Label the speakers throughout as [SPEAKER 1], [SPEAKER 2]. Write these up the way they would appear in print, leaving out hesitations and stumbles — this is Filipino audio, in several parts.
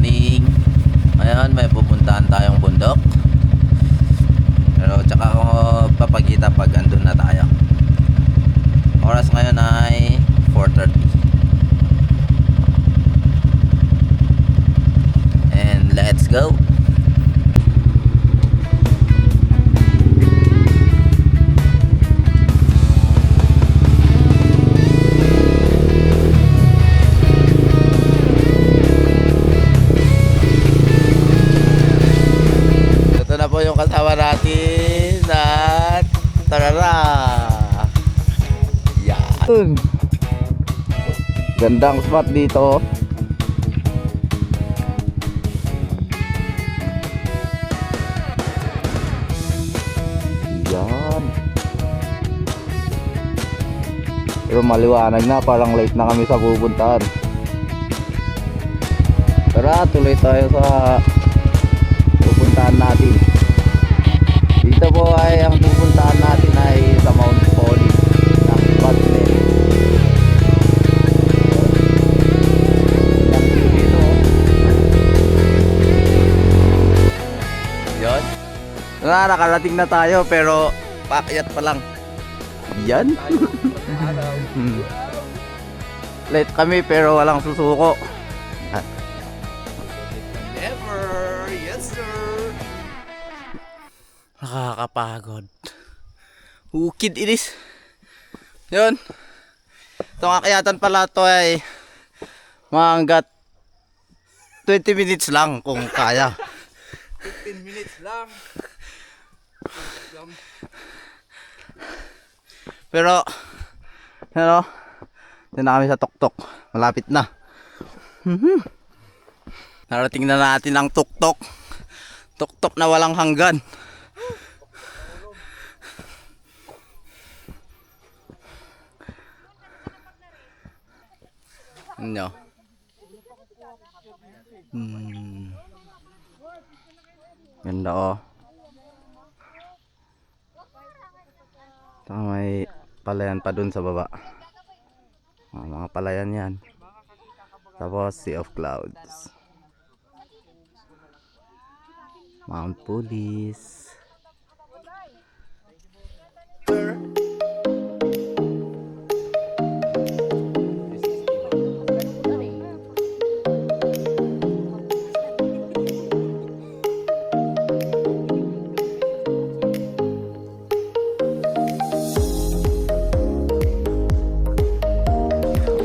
[SPEAKER 1] morning. Ngayon may pupuntahan tayong bundok. Pero tsaka ako papagita pag andun na tayo. Oras ngayon ay 4:30. And let's go. Ito na po yung kasama natin at tarara. Yan. Gandang spot dito. Yan. Pero maliwanag na, parang late na kami sa pupuntahan. Tara, tuloy tayo sa pupuntahan natin. Dito po ay ang pupuntahan natin ay sa Mount Poly ng Badle. Yan dito. Yun. Nakarating na tayo pero paakyat pa lang. Yan. Late kami pero walang susuko. Never. Yes sir. Nakakapagod. Ukid inis. Yun. Itong akyatan pala to ay hanggat 20 minutes lang kung kaya.
[SPEAKER 2] 15 minutes lang.
[SPEAKER 1] Pero ano, dito na kami sa tuktok. Malapit na. Narating na natin ang tuktok. Tuktok na walang hanggan. Ano? Ganda oh. Saka may palayan pa dun sa baba. Mga palayan yan. Tapos Sea of Clouds. Mount Police.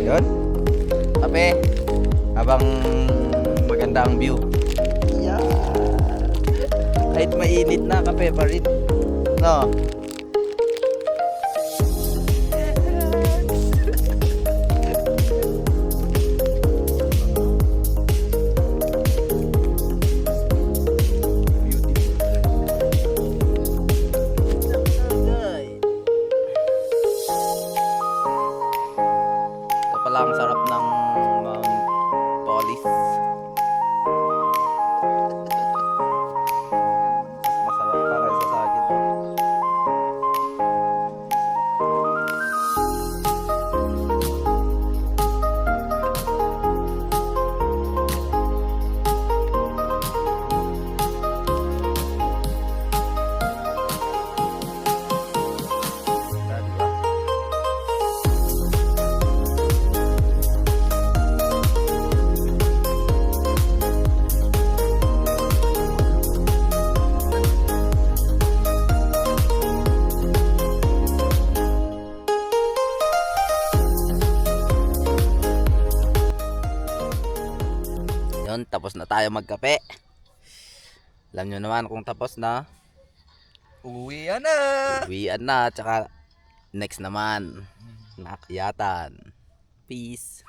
[SPEAKER 1] Yun. Kape. Habang maganda ang view. Yeah. Kahit mainit na, kape pa rin. No. Ito pala ang sarap ng Mount Police. Masarap pa kaysa sa akin. Yun, tapos na tayo magkape. Alam nyo naman kung tapos na.
[SPEAKER 2] Uwian na.
[SPEAKER 1] Uwian na. Tsaka next naman. Naakyatan. Peace.